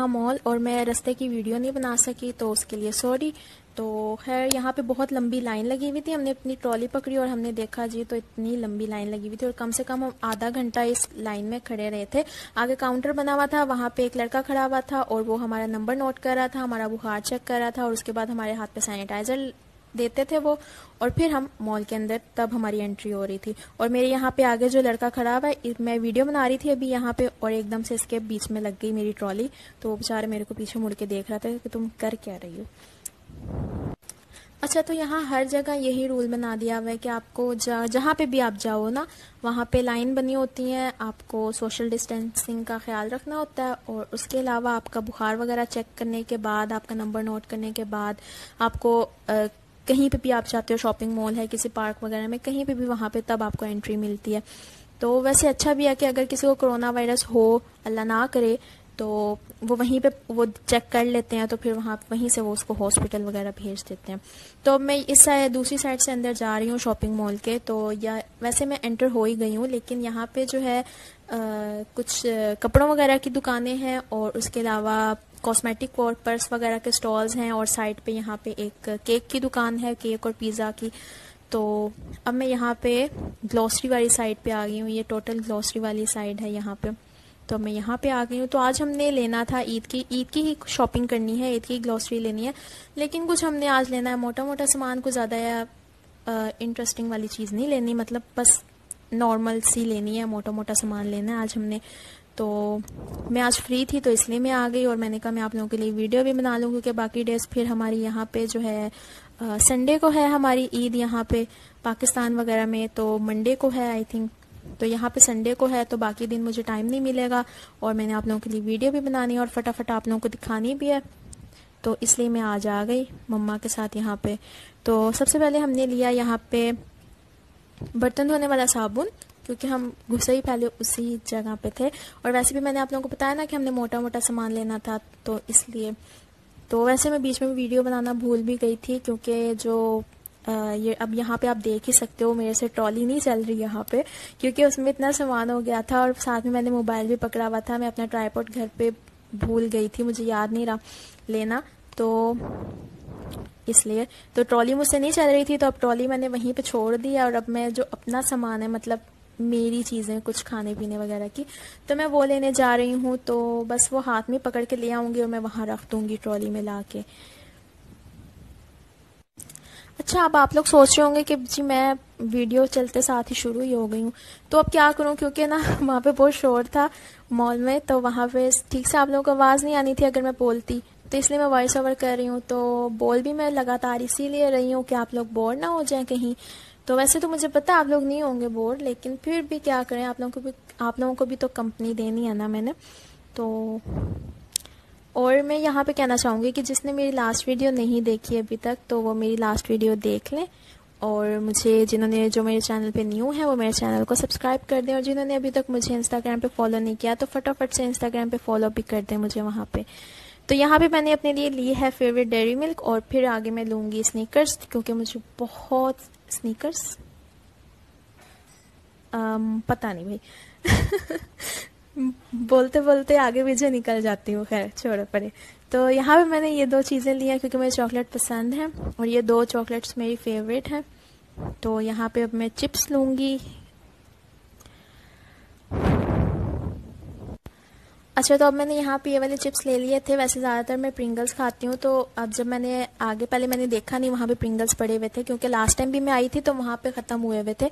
Mall और मैं रास्ते की वीडियो नहीं बना सकी, तो उसके लिए सॉरी। तो खैर यहाँ पे बहुत लंबी लाइन लगी हुई थी। हमने अपनी ट्रॉली पकड़ी और हमने देखा जी तो इतनी लंबी लाइन लगी हुई थी और कम से कम हम आधा घंटा इस लाइन में खड़े रहे थे। आगे काउंटर बना हुआ था, वहाँ पे एक लड़का खड़ा हुआ था और वो हमारा नंबर नोट कर रहा था, हमारा बुखार चेक कर रहा था और उसके बाद हमारे हाथ पे सैनिटाइजर देते थे वो, और फिर हम मॉल के अंदर तब हमारी एंट्री हो रही थी। और मेरे यहाँ पे आगे जो लड़का खड़ा हुआ है, मैं वीडियो बना रही थी अभी यहाँ पे और एकदम से इसके बीच में लग गई मेरी ट्रॉली। तो वो बेचारे मेरे को पीछे मुड़ के देख रहा था कि तुम कर क्या रही हो। अच्छा, तो यहाँ हर जगह यही रूल बना दिया हुआ है कि आपको जहाँ पे भी आप जाओ ना, वहाँ पे लाइन बनी होती है, आपको सोशल डिस्टेंसिंग का ख्याल रखना होता है। और उसके अलावा आपका बुखार वगैरह चेक करने के बाद, आपका नंबर नोट करने के बाद, आपको कहीं पे भी आप चाहते हो, शॉपिंग मॉल है, किसी पार्क वगैरह में, कहीं पे भी वहाँ पे तब आपको एंट्री मिलती है। तो वैसे अच्छा भी है कि अगर किसी को कोरोना वायरस हो, अल्लाह ना करे, तो वो वहीं पे वो चेक कर लेते हैं, तो फिर वहीं से वो उसको हॉस्पिटल वगैरह भेज देते हैं। तो मैं इस साइड दूसरी साइड से अंदर जा रही हूँ शॉपिंग मॉल के। तो या वैसे मैं एंटर हो ही गई हूँ, लेकिन यहाँ पे जो है कुछ कपड़ों वगैरह की दुकानें हैं और उसके अलावा कॉस्मेटिक और पर्स वगैरह के स्टॉल्स हैं और साइड पे यहाँ पे एक केक की दुकान है, केक और पिज़्ज़ा की। तो अब मैं यहाँ पे ग्लॉसरी वाली साइड पे आ गई हूँ, ये टोटल ग्लॉसरी वाली साइड है यहाँ पे। तो मैं यहाँ पे आ गई हूँ। तो आज हमने लेना था ईद की ही शॉपिंग करनी है, ईद की ग्लॉसरी लेनी है, लेकिन कुछ हमने आज लेना है मोटा मोटा सामान, कुछ ज़्यादा या इंटरेस्टिंग वाली चीज़ नहीं लेनी, मतलब बस नॉर्मल सी लेनी है, मोटा मोटा सामान लेना है आज हमने। तो मैं आज फ्री थी तो इसलिए मैं आ गई और मैंने कहा मैं आप लोगों के लिए वीडियो भी बना लूँ, क्योंकि बाकी डेज फिर हमारी यहाँ पे जो है संडे को है हमारी ईद यहाँ पे पाकिस्तान वगैरह में, तो मंडे को है आई थिंक। तो यहाँ पे संडे को है, तो बाकी दिन मुझे टाइम नहीं मिलेगा और मैंने आप लोगों के लिए वीडियो भी बनानी है और फटाफट आप लोगों को दिखानी भी है, तो इसलिए मैं आज आ गई मम्मा के साथ यहाँ पे। तो सबसे पहले हमने लिया यहाँ पे बर्तन धोने वाला साबुन, क्योंकि हम घुसे ही पहले उसी जगह पे थे। और वैसे भी मैंने आप लोगों को बताया ना कि हमने मोटा मोटा सामान लेना था, तो इसलिए। तो वैसे मैं बीच में वीडियो बनाना भूल भी गई थी, क्योंकि जो ये अब यहाँ पे आप देख ही सकते हो मेरे से ट्रॉली नहीं चल रही यहाँ पे, क्योंकि उसमें इतना सामान हो गया था और साथ में मैंने मोबाइल भी पकड़ा हुआ था। मैं अपना ट्राइपॉड घर पे भूल गई थी, मुझे याद नहीं रहा लेना, तो इसलिए तो ट्रॉली मुझसे नहीं चल रही थी। तो अब ट्रॉली मैंने वहीं पे छोड़ दी और अब मैं जो अपना सामान है, मतलब मेरी चीज़ें कुछ खाने पीने वगैरह की, तो मैं वो लेने जा रही हूँ। तो बस वो हाथ में पकड़ के ले आऊँगी और मैं वहाँ रख दूँगी ट्रॉली में ला के। अच्छा, अब आप लोग सोच रहे होंगे कि जी मैं वीडियो चलते साथ ही शुरू ही हो गई हूँ, तो अब क्या करूँ, क्योंकि ना वहाँ पे बहुत शोर था मॉल में, तो वहाँ पे ठीक से आप लोगों को आवाज़ नहीं आनी थी अगर मैं बोलती, तो इसलिए मैं वॉइस ओवर कर रही हूँ। तो बोल भी मैं लगातार इसीलिए रही हूँ कि आप लोग बोर ना हो जाएं कहीं। तो वैसे तो मुझे पता है आप लोग नहीं होंगे बोर, लेकिन फिर भी क्या करें, आप लोगों को भी तो कंपनी देनी है ना मैंने। तो और मैं यहाँ पे कहना चाहूँगी कि जिसने मेरी लास्ट वीडियो नहीं देखी अभी तक, तो वो मेरी लास्ट वीडियो देख लें। और मुझे जो मेरे चैनल पे न्यू है वो मेरे चैनल को सब्सक्राइब कर दें, और जिन्होंने अभी तक मुझे इंस्टाग्राम पे फॉलो नहीं किया तो फटाफट से इंस्टाग्राम पे फॉलो भी कर दें मुझे वहाँ पे। तो यहाँ पे मैंने अपने लिए ली है फेवरेट डेयरी मिल्क, और फिर आगे मैं लूँगी स्नीकर्स, क्योंकि मुझे बहुत स्नीकर्स पता नहीं भाई बोलते बोलते आगे पीछे निकल जाती हूँ, खैर छोड़ो परे। तो यहाँ पे मैंने ये दो चीज़ें ली हैं क्योंकि मुझे चॉकलेट पसंद है और ये दो चॉकलेट्स मेरी फेवरेट हैं। तो यहाँ पे अब मैं चिप्स लूँगी। अच्छा, तो अब मैंने यहाँ पे ये वाले चिप्स ले लिए थे। वैसे ज़्यादातर मैं प्रिंगल्स खाती हूँ, तो अब जब मैंने पहले मैंने देखा नहीं वहाँ पे प्रिंगल्स पड़े हुए थे, क्योंकि लास्ट टाइम भी मैं आई थी तो वहाँ पे ख़त्म हुए हुए थे।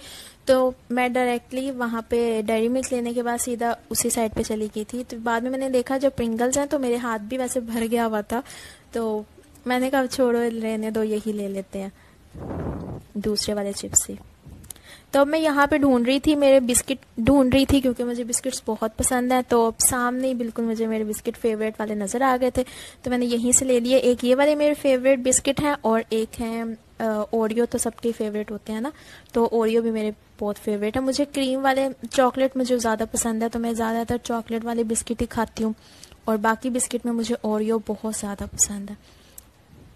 तो मैं डायरेक्टली वहाँ पे डेयरी मिल्क लेने के बाद सीधा उसी साइड पे चली गई थी। तो बाद में मैंने देखा जब प्रिंगल्स हैं तो मेरे हाथ भी वैसे भर गया हुआ था, तो मैंने कहा छोड़ो रहने दो, यही ले लेते हैं दूसरे वाले चिप्स से। तो अब मैं यहाँ पे ढूंढ रही थी, मेरे बिस्किट ढूंढ रही थी, क्योंकि मुझे बिस्किट्स बहुत पसंद है। तो अब सामने ही बिल्कुल मुझे मेरे बिस्किट फेवरेट वाले नज़र आ गए थे, तो मैंने यहीं से ले लिए। एक ये वाले मेरे फेवरेट बिस्किट हैं और एक हैं ओरियो, तो सबके फेवरेट होते हैं ना, तो ओरियो भी मेरे बहुत फेवरेट है। मुझे क्रीम वाले चॉकलेट मुझे ज़्यादा पसंद है, तो मैं ज़्यादातर चॉकलेट वाले बिस्किट ही खाती हूँ, और बाकी बिस्किट में मुझे ओरियो बहुत ज़्यादा पसंद है।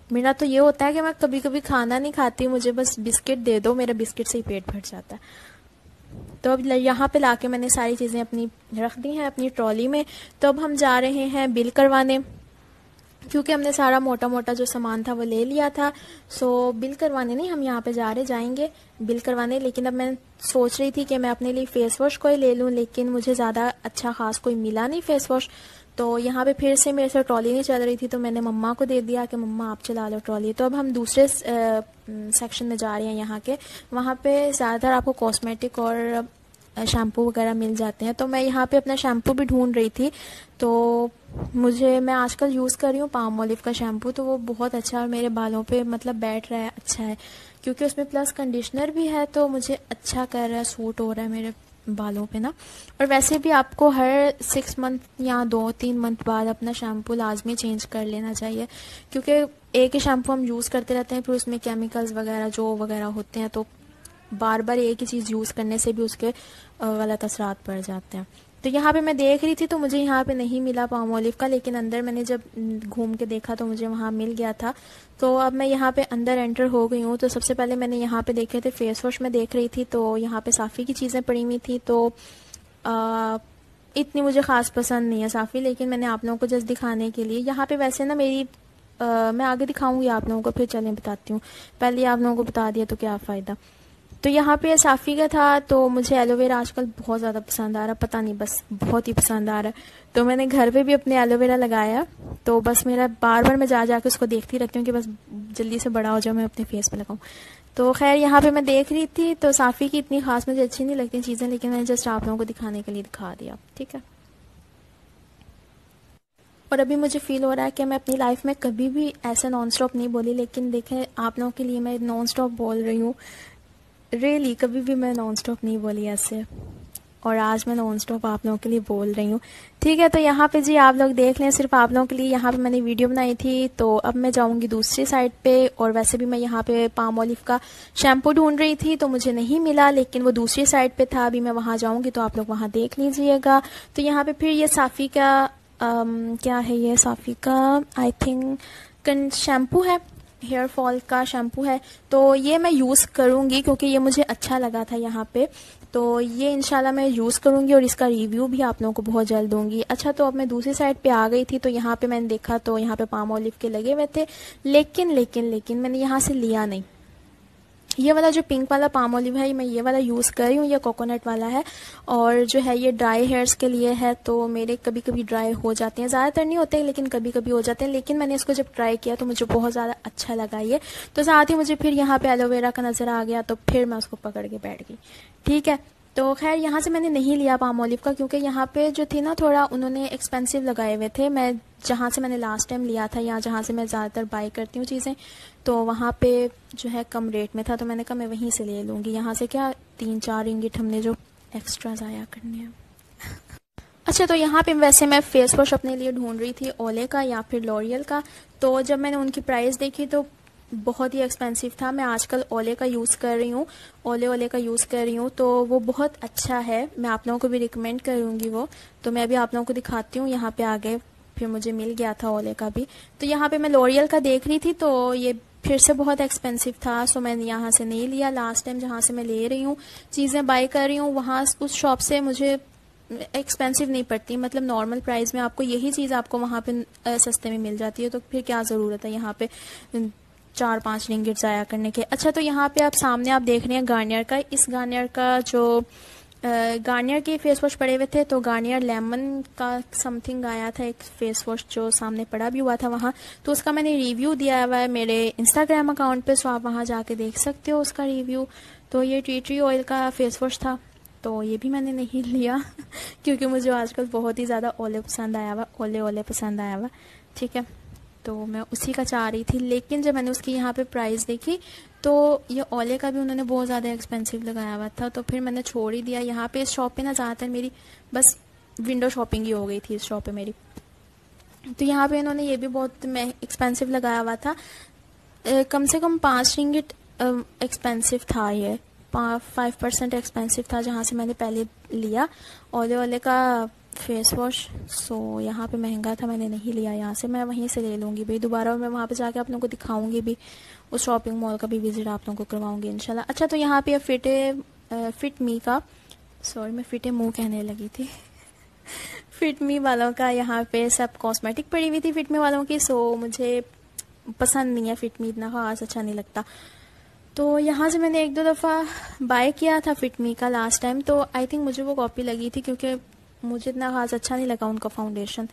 मेरा तो ये होता है कि मैं कभी कभी खाना नहीं खाती, मुझे बस बिस्किट दे दो, मेरा बिस्किट से ही पेट भर जाता है। तो अब यहाँ पे लाके मैंने सारी चीज़ें अपनी रख दी हैं अपनी ट्रॉली में। तो अब हम जा रहे हैं बिल करवाने, क्योंकि हमने सारा मोटा मोटा जो सामान था वो ले लिया था। सो बिल करवाने नहीं, हम यहाँ पे जाएंगे बिल करवाने। लेकिन अब मैं सोच रही थी कि मैं अपने लिए फ़ेस वॉश कोई ले लूँ, लेकिन मुझे ज़्यादा अच्छा ख़ास कोई मिला नहीं फ़ेस वॉश। तो यहाँ पे फिर से मेरे से ट्रॉली नहीं चल रही थी, तो मैंने मम्मा को दे दिया कि मम्मा आप चला लो ट्रॉली। तो अब हम दूसरे सेक्शन में जा रहे हैं यहाँ के। वहाँ पे ज़्यादातर आपको कॉस्मेटिक और शैम्पू वगैरह मिल जाते हैं। तो मैं यहाँ पे अपना शैम्पू भी ढूंढ रही थी। तो मैं आजकल यूज़ कर रही हूँ पाम ऑलिव का शैम्पू, तो वो बहुत अच्छा है और मेरे बालों पे मतलब बैठ रहा है, अच्छा है, क्योंकि उसमें प्लस कंडीशनर भी है, तो मुझे अच्छा कर रहा है, सूट हो रहा है मेरे बालों पे ना। और वैसे भी आपको हर 6 मंथ या 2-3 मंथ बाद अपना शैम्पू लाजमी चेंज कर लेना चाहिए, क्योंकि एक ही शैम्पू हम यूज़ करते रहते हैं, फिर उसमें केमिकल्स वगैरह जो वगैरह होते हैं, तो बार बार एक ही चीज़ यूज़ करने से भी उसके गलत असरात पड़ जाते हैं। तो यहाँ पे मैं देख रही थी, तो मुझे यहाँ पे नहीं मिला पाम ऑलिव का, लेकिन अंदर मैंने जब घूम के देखा तो मुझे वहाँ मिल गया था। तो अब मैं यहाँ पे अंदर एंटर हो गई हूँ। तो सबसे पहले मैंने यहाँ पे देखे थे फेस वॉश में देख रही थी, तो यहाँ पे साफ़ी की चीज़ें पड़ी हुई थी। तो इतनी मुझे ख़ास पसंद नहीं है साफ़ी, लेकिन मैंने आप लोगों को जस्ट दिखाने के लिए यहाँ पे, वैसे ना मेरी मैं आगे दिखाऊंगी आप लोगों को, फिर चलें बताती हूँ। पहले आप लोगों को बता दिया तो क्या फ़ायदा। तो यहाँ पे साफ़ी का था, तो मुझे एलोवेरा आजकल बहुत ज़्यादा पसंद आ रहा, पता नहीं बस बहुत ही पसंद आ रहा है। तो मैंने घर पे भी अपने एलोवेरा लगाया। तो बस मेरा बार बार मैं जा के उसको देखती रहती हूँ कि बस जल्दी से बड़ा हो जाए, मैं अपने फेस पे लगाऊँ। तो खैर यहाँ पे मैं देख रही थी, तो साफ़ी की इतनी ख़ास मुझे अच्छी नहीं लगती चीज़ें, लेकिन मैंने जस्ट आप लोगों को दिखाने के लिए दिखा दिया, ठीक है। और अभी मुझे फ़ील हो रहा है कि मैं अपनी लाइफ में कभी भी ऐसे नॉन स्टॉप नहीं बोली, लेकिन देखें आप लोगों के लिए मैं नॉन स्टॉप बोल रही हूँ। रियली कभी भी मैं नॉन स्टॉप नहीं बोली ऐसे, और आज मैं नॉन स्टॉप आप लोगों के लिए बोल रही हूँ, ठीक है। तो यहाँ पे जी आप लोग देख लें, सिर्फ आप लोगों के लिए यहाँ पे मैंने वीडियो बनाई थी। तो अब मैं जाऊँगी दूसरी साइड पे, और वैसे भी मैं यहाँ पे पाम ऑलिव का शैम्पू ढूंढ रही थी, तो मुझे नहीं मिला, लेकिन वो दूसरी साइड पे था। अभी मैं वहाँ जाऊँगी तो आप लोग वहाँ देख लीजिएगा। तो यहाँ पे फिर ये साफ़ी का क्या है, ये साफ़ी का आई थिंक शैम्पू है, हेयर फॉल का शैम्पू है। तो ये मैं यूज़ करूँगी क्योंकि ये मुझे अच्छा लगा था यहाँ पे। तो ये इंशाल्लाह मैं यूज़ करूँगी और इसका रिव्यू भी आप लोगों को बहुत जल्द दूँगी। अच्छा, तो अब मैं दूसरी साइड पे आ गई थी। तो यहाँ पे मैंने देखा तो यहाँ पे पाम ऑलिव के लगे हुए थे, लेकिन मैंने यहाँ से लिया नहीं। ये वाला जो पिंक वाला पाम ऑलिव है, मैं ये वाला यूज़ कर रही हूँ, ये कोकोनट वाला है। और जो है ये ड्राई हेयर्स के लिए है। तो मेरे कभी कभी ड्राई हो जाते हैं, ज़्यादातर नहीं होते लेकिन कभी कभी हो जाते हैं। लेकिन मैंने इसको जब ट्राई किया तो मुझे बहुत ज़्यादा अच्छा लगा ये। तो साथ ही मुझे फिर यहाँ पे एलोवेरा का नज़र आ गया, तो फिर मैं उसको पकड़ के बैठ गई, ठीक है। तो खैर यहाँ से मैंने नहीं लिया पाम ऑलिव का, क्योंकि यहाँ पे जो थी ना थोड़ा उन्होंने एक्सपेंसिव लगाए हुए थे। मैं जहाँ से मैंने लास्ट टाइम लिया था, या जहाँ से मैं ज़्यादातर बाई करती हूँ चीज़ें, तो वहाँ पे जो है कम रेट में था। तो मैंने कहा मैं वहीं से ले लूँगी, यहाँ से क्या 3-4 रिंगिट हमने जो एक्स्ट्रा ज़ाया करने हैं। अच्छा, तो यहाँ पे वैसे मैं फेस वॉश अपने लिए ढूंढ रही थी, ओले का या फिर लॉरियल का। तो जब मैंने उनकी प्राइस देखी तो बहुत ही एक्सपेंसिव था। मैं आजकल ओले का यूज़ कर रही हूँ, ओले का यूज़ कर रही हूँ, तो वो बहुत अच्छा है। मैं आप लोगों को भी रिकमेंड करूँगी वो। तो मैं अभी आप लोगों को दिखाती हूँ, यहाँ पे आगे फिर मुझे मिल गया था ओले का भी। तो यहाँ पे मैं लॉरियल का देख रही थी, तो ये फिर से बहुत एक्सपेंसिव था। सो मैंने यहाँ से नहीं लिया। लास्ट टाइम जहाँ से मैं ले रही हूँ चीज़ें बाई कर रही हूँ, वहाँ उस शॉप से मुझे एक्सपेंसिव नहीं पड़ती, मतलब नॉर्मल प्राइस में आपको यही चीज़ आपको वहाँ पे सस्ते में मिल जाती है। तो फिर क्या ज़रूरत है यहाँ पे 4-5 रिंगिट ज़ाया करने के। अच्छा, तो यहाँ पे आप सामने आप देख रहे हैं गार्नियर का। इस गार्नियर का जो गार्नियर के फेस वॉश पड़े हुए थे, तो गार्नियर लेमन का समथिंग आया था एक फेस वॉश जो सामने पड़ा भी हुआ था वहाँ। तो उसका मैंने रिव्यू दिया हुआ है मेरे इंस्टाग्राम अकाउंट पे, सो आप वहाँ जाके देख सकते हो उसका रिव्यू। तो ये टी ट्री ऑयल का फेस वॉश था, तो ये भी मैंने नहीं लिया क्योंकि मुझे आजकल बहुत ही ज़्यादा ओले पसंद आया हुआ, ओले पसंद आया हुआ, ठीक है। तो मैं उसी का चाह रही थी, लेकिन जब मैंने उसकी यहाँ पे प्राइस देखी तो ये ओले का भी उन्होंने बहुत ज़्यादा एक्सपेंसिव लगाया हुआ था। तो फिर मैंने छोड़ ही दिया। यहाँ पे इस शॉप पे ना ज़्यादातर मेरी बस विंडो शॉपिंग ही हो गई थी इस शॉप पे मेरी। तो यहाँ पे इन्होंने ये भी बहुत एक्सपेंसिव लगाया हुआ था, कम से कम 5 रिंगिट एक्सपेंसिव था ये, 5% एक्सपेंसिव था जहाँ से मैंने पहले लिया ओले का फेस वॉश। सो यहाँ पे महंगा था, मैंने नहीं लिया यहाँ से। मैं वहीं से ले लूँगी भाई दोबारा, और मैं वहाँ पे जाके आप लोगों को दिखाऊंगी भी, उस शॉपिंग मॉल का भी विजिट आप लोगों को करवाऊंगी इंशाल्लाह। अच्छा, तो यहाँ पे फिट मी का सॉरी, मैं फिटे मुंह कहने लगी थी। फिटमी वालों का यहाँ पे सब कॉस्मेटिक पड़ी हुई थी फिटमी वालों की, सो मुझे पसंद नहीं है फिटमी, इतना खास अच्छा नहीं लगता। तो यहाँ से मैंने 1-2 दफ़ा बाय किया था फिटमी का लास्ट टाइम, तो आई थिंक मुझे वो कॉपी लगी थी क्योंकि मुझे इतना खास अच्छा नहीं लगा उनका फाउंडेशन।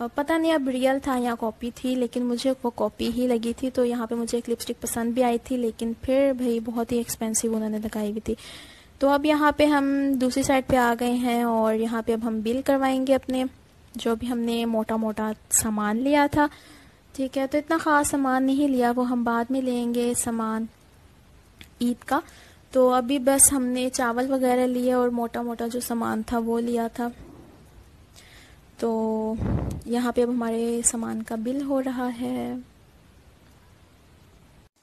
पता नहीं अब रियल था या कॉपी थी, लेकिन मुझे वो कॉपी ही लगी थी। तो यहाँ पे मुझे एक लिपस्टिक पसंद भी आई थी, लेकिन फिर भाई बहुत ही एक्सपेंसिव उन्होंने लगाई हुई थी। तो अब यहाँ पे हम दूसरी साइड पे आ गए हैं और यहाँ पे अब हम बिल करवाएंगे अपने जो भी हमने मोटा मोटा सामान लिया था। ठीक है, तो इतना ख़ास सामान नहीं लिया, वो हम बाद में लेंगे सामान ईद का। तो अभी बस हमने चावल वगैरह लिए और मोटा मोटा जो सामान था वो लिया था। तो यहाँ पे अब हमारे सामान का बिल हो रहा है।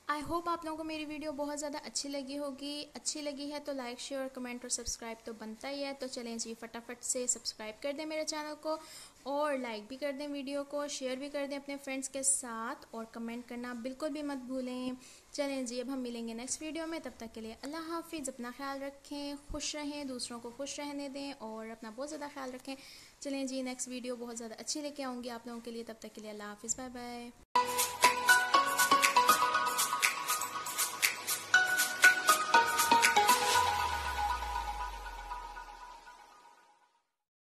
आई होप आप लोगों को मेरी वीडियो बहुत ज़्यादा अच्छी लगी होगी। अच्छी लगी है तो लाइक, शेयर, कमेंट और सब्सक्राइब तो बनता ही है। तो चलें जी, फटाफट से सब्सक्राइब कर दें मेरे चैनल को और लाइक भी कर दें वीडियो को, शेयर भी कर दें अपने फ्रेंड्स के साथ और कमेंट करना बिल्कुल भी मत भूलें। चलें जी, अब हम मिलेंगे नेक्स्ट वीडियो में। तब तक के लिए अल्लाह हाफिज़। अपना ख्याल रखें, खुश रहें, दूसरों को खुश रहने दें और अपना बहुत ज़्यादा ख्याल रखें। चलें जी, नेक्स्ट वीडियो बहुत ज़्यादा अच्छी लेके आऊँगी आप लोगों के लिए। तब तक के लिए अल्लाह हाफिज़, बाय बाय।